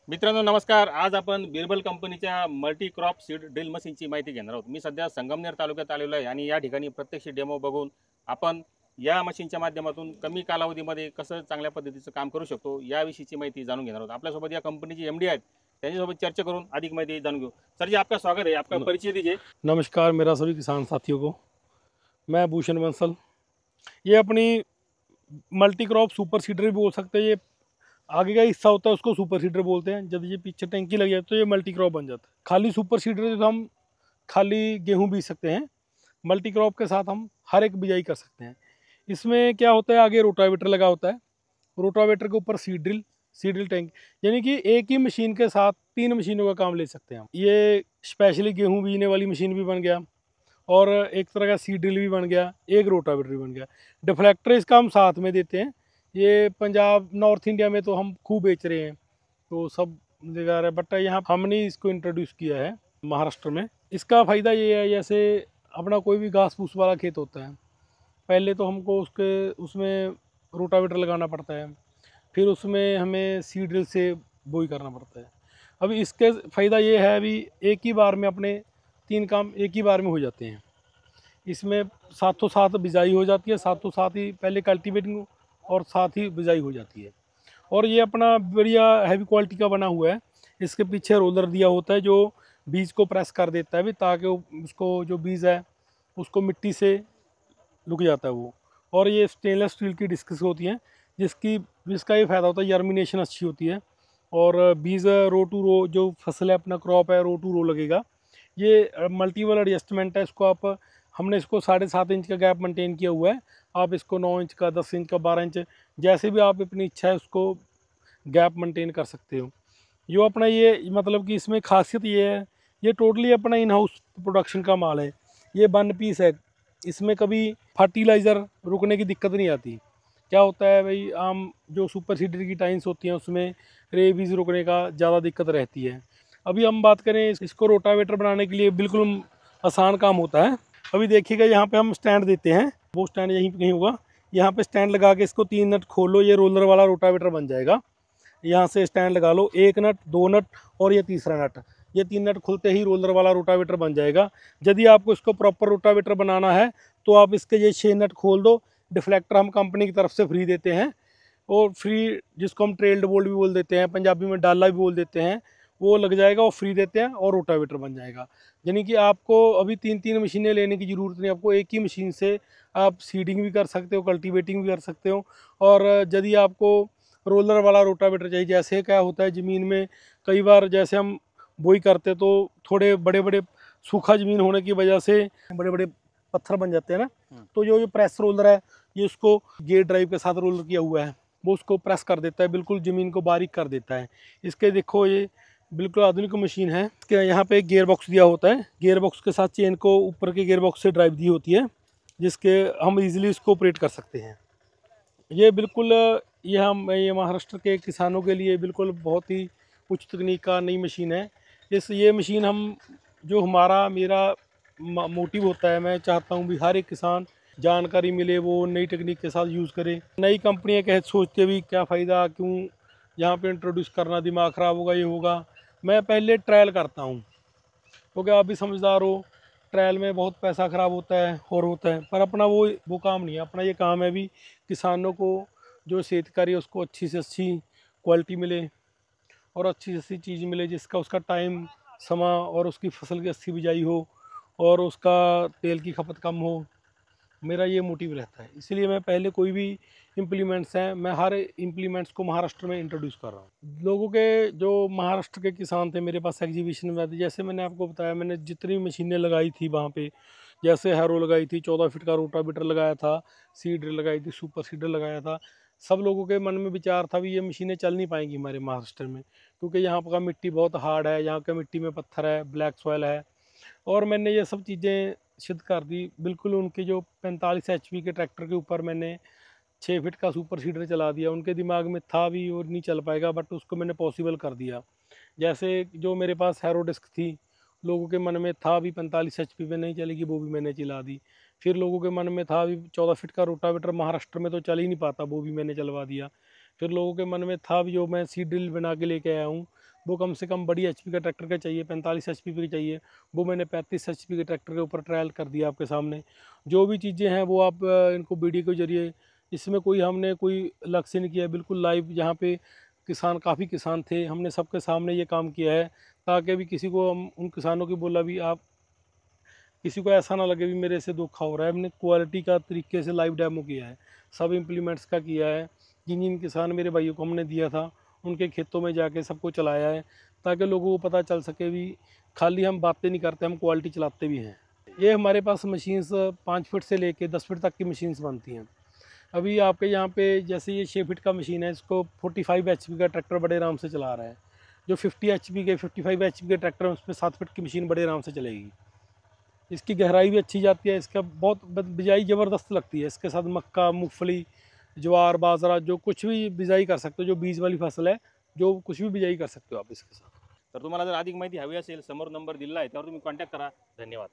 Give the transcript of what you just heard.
मित्रांनो नमस्कार. आज आपण बिरबल कंपनीच्या मल्टी क्रॉप सीड ड्रिल मशीनची माहिती घेणार आहोत. मी सध्या संगमनेर तालुक्यात आलेलो आहे आणि या ठिकाणी प्रत्यक्ष डेमो बघून आपण या मशीनच्या माध्यमातून कमी कालावधीमध्ये कसं चांगल्या पद्धतीचं काम करू शकतो याविषयीची माहिती जाणून घेणार आहोत. आपल्यासोबत या कंपनीचे एमडी आहेत, त्यांच्यासोबत चर्चा करून अधिक माहिती जाणून घेऊ. सर जी, आपका स्वागत है. आपका न- परिचय दीजिए. नमस्कार मेरा सभी किसान साथियों को। मैं भूषण बंसल। ये अपनी मल्टी क्रॉप सुपर सीडर भी बोल सकते हैं। ये आगे का हिस्सा होता है उसको सुपर सीडर बोलते हैं। जब ये पीछे टंकी लग जाए तो ये मल्टी क्रॉप बन जाता है। खाली सुपर सीडर तो हम खाली गेहूं बीज सकते हैं। मल्टी क्रॉप के साथ हम हर एक बिजाई कर सकते हैं। इसमें क्या होता है, आगे रोटावेटर लगा होता है। रोटावेटर के ऊपर सीड ड्रिल टैंक, यानी कि एक ही मशीन के साथ 3 मशीनों का काम ले सकते हैं हम। ये स्पेशली गेहूं बीजने वाली मशीन भी बन गया और एक तरह का सीड ड्रिल भी बन गया, एक रोटावेटर भी बन गया। डिफ्लेक्टर इसका हम साथ में देते हैं। ये पंजाब नॉर्थ इंडिया में तो हम खूब बेच रहे हैं, तो सब जगह रहे, बट यहाँ हमने इसको इंट्रोड्यूस किया है महाराष्ट्र में। इसका फ़ायदा ये है, जैसे अपना कोई भी घास फूस वाला खेत होता है, पहले तो हमको उसमें रोटावेटर लगाना पड़ता है, फिर उसमें हमें सीड ड्रिल से बोई करना पड़ता है। अभी इसके फ़ायदा ये है, अभी एक ही बार में अपने 3 काम एक ही बार में हो जाते हैं। इसमें साथों साथ बिजाई हो जाती है, साथों साथ ही पहले कल्टीवेटिंग और साथ ही बिजाई हो जाती है। और ये अपना बढ़िया हैवी क्वालिटी का बना हुआ है। इसके पीछे रोलर दिया होता है जो बीज को प्रेस कर देता है भी, ताकि उसको जो बीज है उसको मिट्टी से रुक जाता है वो। और ये स्टेनलेस स्टील की डिस्क्स होती हैं, जिसका ये फ़ायदा होता है, जर्मिनेशन अच्छी होती है और बीज रो टू रो, जो फसल है अपना क्रॉप है, रो टू रो लगेगा। ये मल्टीपल एडजस्टमेंट है। इसको आप हमने इसको 7.5 इंच का गैप मेंटेन किया हुआ है। आप इसको 9 इंच का, 10 इंच का, 12 इंच, जैसे भी आप अपनी इच्छा है उसको गैप मेंटेन कर सकते हो। जो अपना ये मतलब कि इसमें खासियत ये है, ये टोटली अपना इन हाउस प्रोडक्शन का माल है। ये 1 पीस है। इसमें कभी फर्टिलाइज़र रुकने की दिक्कत नहीं आती। क्या होता है भाई, आम जो सुपर सीडर की टाइम्स होती हैं उसमें रेबीज रुकने का ज़्यादा दिक्कत रहती है। अभी हम बात करें इसको रोटावेटर बनाने के लिए बिल्कुल आसान काम होता है। अभी देखिएगा, यहाँ पे हम स्टैंड देते हैं, वो स्टैंड यहीं पे कहीं होगा। यहाँ पे स्टैंड लगा के इसको 3 नट खोलो, ये रोलर वाला रोटावेटर बन जाएगा। यहाँ से स्टैंड लगा लो, 1 नट, 2 नट और ये तीसरा नट, ये 3 नट खुलते ही रोलर वाला रोटावेटर बन जाएगा। यदि आपको इसको प्रॉपर रोटावेटर बनाना है तो आप इसके ये 6 नट खोल दो। डिफ्लेक्टर हम कंपनी की तरफ से फ्री देते हैं, और फ्री, जिसको हम ट्रेल्ड बोल्ट भी बोल देते हैं, पंजाबी में डाला भी बोल देते हैं, वो लग जाएगा, वो फ्री देते हैं और रोटावेटर बन जाएगा। यानी कि आपको अभी 3 मशीनें लेने की ज़रूरत नहीं, आपको एक ही मशीन से आप सीडिंग भी कर सकते हो, कल्टीवेटिंग भी कर सकते हो। और यदि आपको रोलर वाला रोटावेटर चाहिए, जैसे क्या होता है ज़मीन में कई बार जैसे हम बोई करते तो थोड़े बड़े बड़े सूखा ज़मीन होने की वजह से बड़े बड़े पत्थर बन जाते हैं ना, तो जो प्रेस रोलर है, ये उसको गेयर ड्राइव के साथ रोलर किया हुआ है, वो उसको प्रेस कर देता है, बिल्कुल ज़मीन को बारीक कर देता है। इसके देखो, ये बिल्कुल आधुनिक मशीन है। इसके यहाँ पे एक गियर बॉक्स दिया होता है, गियर बॉक्स के साथ चेन को ऊपर के गियर बॉक्स से ड्राइव दी होती है, जिसके हम इजीली इसको ऑपरेट कर सकते हैं। ये बिल्कुल ये महाराष्ट्र के किसानों के लिए बिल्कुल बहुत ही उच्च तकनीक का नई मशीन है। ये मशीन हम, जो हमारा मेरा मोटिव होता है, मैं चाहता हूँ भी हर एक किसान जानकारी मिले, वो नई टेक्निक के साथ यूज़ करे। नई कंपनियाँ कह सोचते भी क्या फ़ायदा, क्यों यहाँ पे इंट्रोड्यूस करना, दिमाग ख़राब होगा, ये होगा। मैं पहले ट्रायल करता हूँ, क्योंकि आप भी समझदार हो, ट्रायल में बहुत पैसा ख़राब होता है और होता है, पर अपना वो काम नहीं है। अपना ये काम है भी किसानों को, जो शेतकारी है उसको अच्छी से अच्छी क्वालिटी मिले और अच्छी से अच्छी चीज़ मिले, जिसका उसका टाइम, समा और उसकी फसल की अच्छी बिजाई हो और उसका तेल की खपत कम हो। मेरा ये मोटिव रहता है, इसलिए मैं पहले कोई भी इम्प्लीमेंट्स हैं, मैं हर इम्प्लीमेंट्स को महाराष्ट्र में इंट्रोड्यूस कर रहा हूँ। लोगों के, जो महाराष्ट्र के किसान थे मेरे पास एग्जीबिशन में आते, जैसे मैंने आपको बताया, मैंने जितनी मशीनें लगाई थी वहाँ पे, जैसे हैरो लगाई थी, 14 फीट का रोटावेटर लगाया था, सीडर लगाई थी, सुपर सीडर लगाया था। सब लोगों के मन में विचार था भी ये मशीनें चल नहीं पाएंगी हमारे महाराष्ट्र में, क्योंकि यहाँ का मिट्टी बहुत हार्ड है, यहाँ के मिट्टी में पत्थर है, ब्लैक सॉइल है। और मैंने ये सब चीज़ें सिद्ध कर दी। बिल्कुल उनके जो 45 एचपी के ट्रैक्टर के ऊपर मैंने 6 फीट का सुपर सीडर चला दिया। उनके दिमाग में था भी और नहीं चल पाएगा, बट उसको मैंने पॉसिबल कर दिया। जैसे जो मेरे पास हैरो डिस्क थी, लोगों के मन में था भी 45 एचपी पे नहीं चलेगी, वो भी मैंने चला दी। फिर लोगों के मन में था भी 14 फीट का रोटावेटर महाराष्ट्र में तो चल ही नहीं पाता, वो भी मैंने चलवा दिया। फिर लोगों के मन में था भी, जो मैं सीड ड्रिल बना के लेके आया हूँ, वो कम से कम बड़ी HP का ट्रैक्टर का चाहिए, 45 HP का चाहिए, वो मैंने 35 HP के ट्रैक्टर के ऊपर ट्रायल कर दिया आपके सामने। जो भी चीज़ें हैं वो आप इनको वीडियो के जरिए, इसमें कोई हमने कोई लक्ष्य नहीं किया, बिल्कुल लाइव जहाँ पे किसान, काफ़ी किसान थे, हमने सबके सामने ये काम किया है, ताकि भी किसी को हम उन किसानों की बोला भी आप, किसी को ऐसा ना लगे भी मेरे से धोखा हो रहा है। हमने क्वालिटी का तरीके से लाइव डेमो किया है, सब इम्प्लीमेंट्स का किया है, जिन जिन किसान मेरे भाइयों को हमने दिया था उनके खेतों में जाके सबको चलाया है, ताकि लोगों को पता चल सके भी खाली हम बातें नहीं करते, हम क्वालिटी चलाते भी हैं। ये हमारे पास मशीन्स 5 फीट से लेके 10 फीट तक की मशीन्स बनती हैं। अभी आपके यहाँ पे जैसे ये 6 फीट का मशीन है, इसको 45 HP का ट्रैक्टर बड़े आराम से चला रहा है। जो 50 HP के 55 HP के ट्रैक्टर हैं, उस पर 7 फीट की मशीन बड़े आराम से चलेगी। इसकी गहराई भी अच्छी जाती है, इसका बहुत बिजाई ज़बरदस्त लगती है। इसके साथ मक्का, मूंगफली, ज्वार, बाजरा, जो कुछ भी बिजाई कर सकते हो, जो बीज वाली फसल है, जो कुछ भी बिजाई कर सकते हो आप इसके साथ। तर तुम्हाला जर अधिक माहिती हवी असेल, समोर नंबर दिलेला आहे त्यावर तुम्ही कॉन्टॅक्ट करा. धन्यवाद.